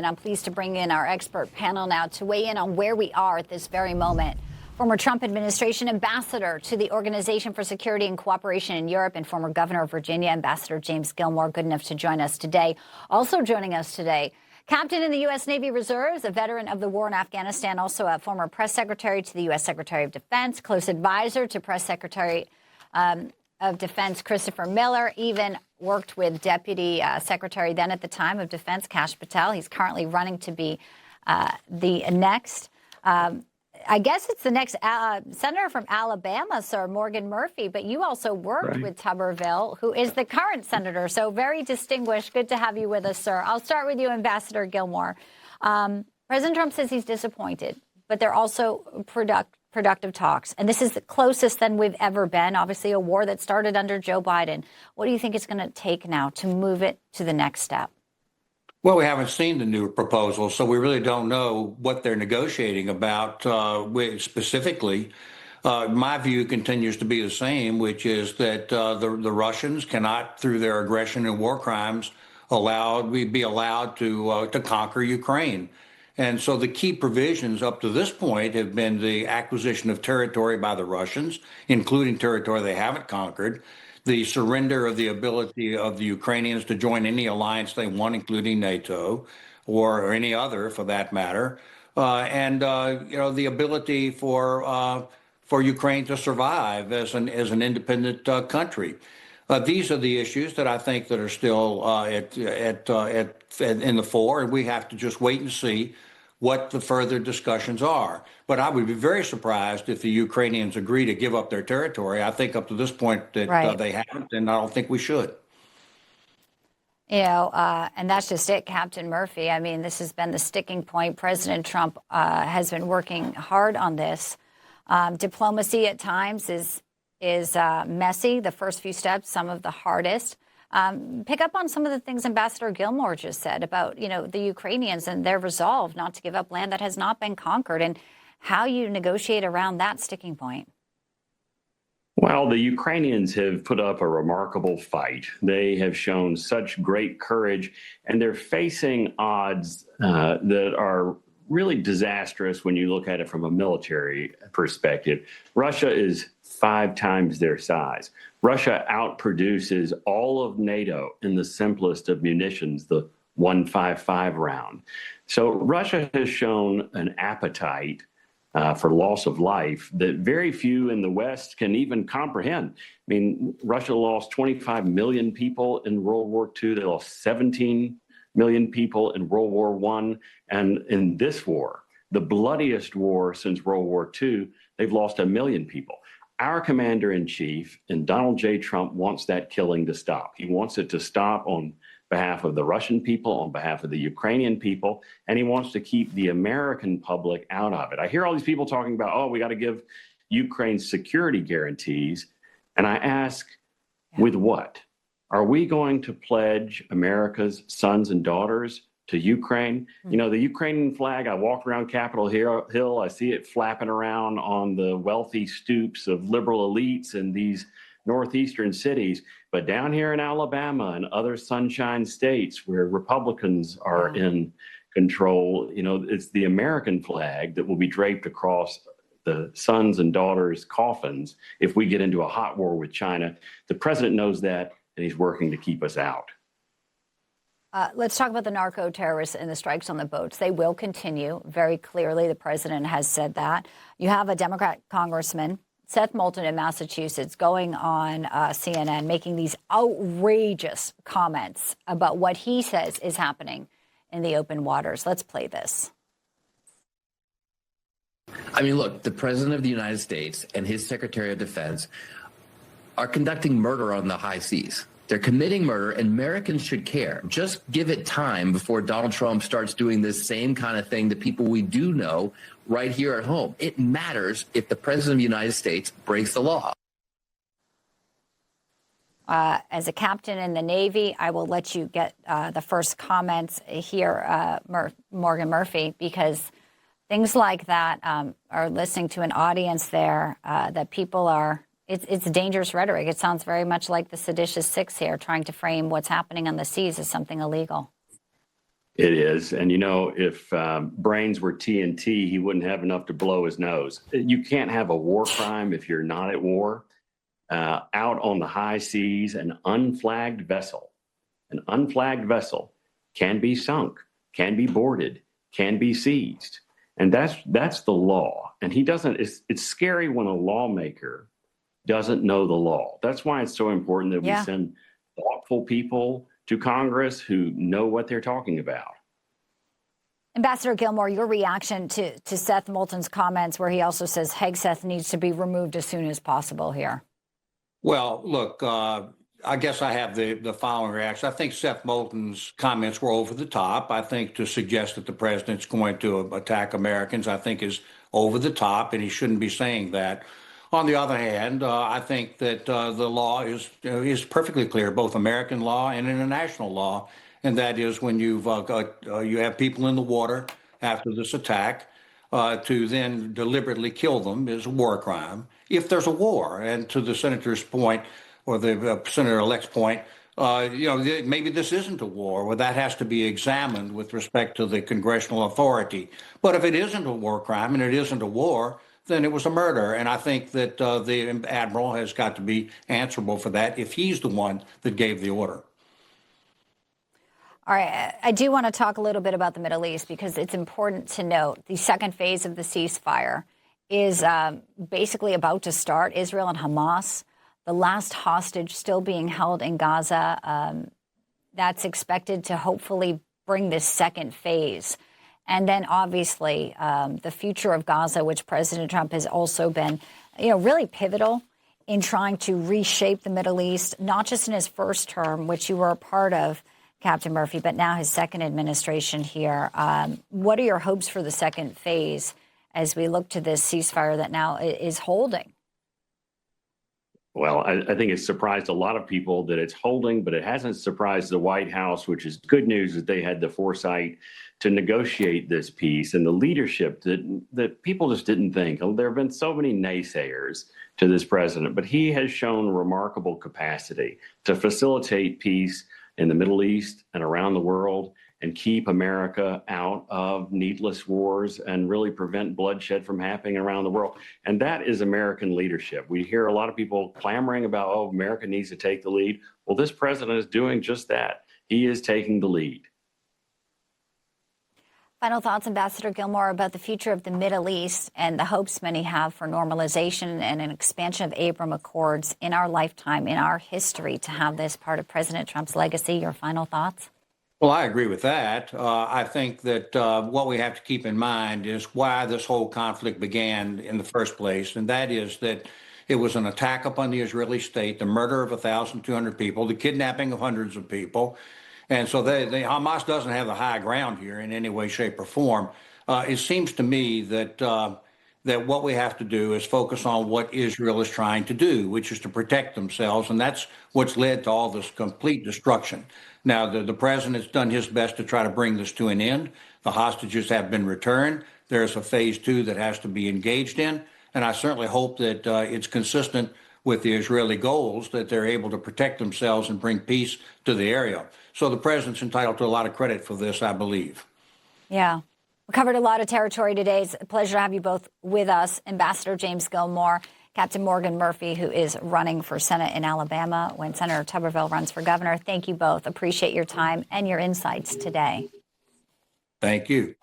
And I'm pleased to bring in our expert panel now to weigh in on where we are at this very moment. Former Trump administration ambassador to the Organization for Security and Cooperation in Europe and former governor of Virginia, Ambassador James Gilmore, good enough to join us today. Also joining us today, captain in the U.S. Navy Reserves, a veteran of the war in Afghanistan, also a former press secretary to the U.S. Secretary of Defense, close advisor to Press Secretary of Defense Christopher Miller, even worked with Deputy Secretary then at the time of Defense Kash Patel. He's currently running to be the next, I guess it's the next senator from Alabama, Sir Morgan Murphy. But you also worked with Tuberville, who is the current senator. So very distinguished. Good to have you with us, sir. I'll start with you, Ambassador Gilmore. President Trump says he's disappointed, but they're also productive talks. And this is the closest than we've ever been. Obviously, a war that started under Joe Biden. What do you think it's going to take now to move it to the next step? Well, we haven't seen the new proposal, so we really don't know what they're negotiating about specifically. My view continues to be the same, which is that the Russians cannot, through their aggression and war crimes, be allowed to conquer Ukraine. And so the key provisions up to this point have been the acquisition of territory by the Russians, including territory they haven't conquered, the surrender of the ability of the Ukrainians to join any alliance they want, including NATO or any other for that matter, and the ability for Ukraine to survive as an independent country. These are the issues that I think that are still in the fore, and we have to just wait and see what the further discussions are. But I would be very surprised if the Ukrainians agree to give up their territory. I think up to this point that they haven't, and I don't think we should. And that's just it, Captain Murphy. I mean, this has been the sticking point. President Trump has been working hard on this. Diplomacy at times is messy. The first few steps, some of the hardest. Pick up on some of the things Ambassador Gilmore just said about, the Ukrainians and their resolve not to give up land that has not been conquered, and how you negotiate around that sticking point. Well, the Ukrainians have put up a remarkable fight. They have shown such great courage, and they're facing odds that are really disastrous when you look at it from a military perspective. Russia is 5 times their size. Russia outproduces all of NATO in the simplest of munitions, the 155 round. So Russia has shown an appetite for loss of life that very few in the West can even comprehend. I mean, Russia lost 25 million people in World War II. They lost 17 million people in World War I. And in this war, the bloodiest war since World War II, they've lost 1 million people. Our commander-in-chief and Donald J. Trump wants that killing to stop. He wants it to stop on behalf of the Russian people, on behalf of the Ukrainian people, and he wants to keep the American public out of it. I hear all these people talking about, we got to give Ukraine security guarantees. And I ask, with what? Are we going to pledge America's sons and daughters to Ukraine? The Ukrainian flag, I walk around Capitol Hill, I see it flapping around on the wealthy stoops of liberal elites in these northeastern cities. But down here in Alabama and other sunshine states where Republicans are in control, it's the American flag that will be draped across the sons and daughters' coffins if we get into a hot war with China. The president knows that, and he's working to keep us out. Let's talk about the narco-terrorists and the strikes on the boats. They will continue very clearly. The president has said that. You have a Democrat congressman, Seth Moulton in Massachusetts, going on CNN, making these outrageous comments about what he says is happening in the open waters. Let's play this. I mean, look, the president of the United States and his secretary of defense are conducting murder on the high seas. They're committing murder, and Americans should care. Just give it time before Donald Trump starts doing this same kind of thing to people we do know right here at home. It matters if the president of the United States breaks the law. As a captain in the Navy, I will let you get the first comments here, Morgan Murphy, because things like that are listening to an audience there that people are. It's dangerous rhetoric. It sounds very much like the seditious six here, trying to frame what's happening on the seas as something illegal. It is. And, if brains were TNT, he wouldn't have enough to blow his nose. You can't have a war crime if you're not at war. Out on the high seas, an unflagged vessel can be sunk, can be boarded, can be seized. And that's the law. And he doesn't, it's scary when a lawmaker doesn't know the law. That's why it's so important that we send thoughtful people to Congress who know what they're talking about. Ambassador Gilmore, your reaction to Seth Moulton's comments where he also says Hegseth needs to be removed as soon as possible here? Well, look, I guess I have the following reaction. I think Seth Moulton's comments were over the top. I think to suggest that the president's going to attack Americans, I think is over the top, and he shouldn't be saying that. On the other hand, I think that the law is perfectly clear, both American law and international law, and that is when you have people in the water after this attack, to then deliberately kill them is a war crime if there's a war. And to the senator's point, or the senator-elect's point, maybe this isn't a war. Well, that has to be examined with respect to the congressional authority. But if it isn't a war crime and it isn't a war, then it was a murder. And I think that the admiral has got to be answerable for that if he's the one that gave the order. All right. I do want to talk a little bit about the Middle East because it's important to note the second phase of the ceasefire is basically about to start. Israel and Hamas, the last hostage still being held in Gaza. That's expected to hopefully bring this second phase. And then obviously the future of Gaza, which President Trump has also been, really pivotal in trying to reshape the Middle East, not just in his first term, which you were a part of, Captain Murphy, but now his second administration here. What are your hopes for the second phase as we look to this ceasefire that now is holding? Well, I think it's surprised a lot of people that it's holding, but it hasn't surprised the White House, which is good news that they had the foresight to negotiate this peace and the leadership that people just didn't think. There have been so many naysayers to this president, but he has shown remarkable capacity to facilitate peace in the Middle East and around the world and keep America out of needless wars and really prevent bloodshed from happening around the world. And that is American leadership. We hear a lot of people clamoring about, America needs to take the lead. Well, this president is doing just that. He is taking the lead. Final thoughts, Ambassador Gilmore, about the future of the Middle East and the hopes many have for normalization and an expansion of Abraham Accords in our lifetime, in our history, to have this part of President Trump's legacy. Your final thoughts? Well, I agree with that. I think that what we have to keep in mind is why this whole conflict began in the first place, and that is that it was an attack upon the Israeli state, the murder of 1,200 people, the kidnapping of hundreds of people. And so Hamas doesn't have the high ground here in any way, shape, or form. It seems to me that that what we have to do is focus on what Israel is trying to do, which is to protect themselves. And that's what's led to all this complete destruction. Now, the president's done his best to try to bring this to an end. The hostages have been returned. There's a phase 2 that has to be engaged in. And I certainly hope that it's consistent with the Israeli goals, that they're able to protect themselves and bring peace to the area. So the president's entitled to a lot of credit for this, I believe. Yeah. We covered a lot of territory today. It's a pleasure to have you both with us. Ambassador James Gilmore, Captain Morgan Murphy, who is running for Senate in Alabama when Senator Tuberville runs for governor. Thank you both. Appreciate your time and your insights today. Thank you.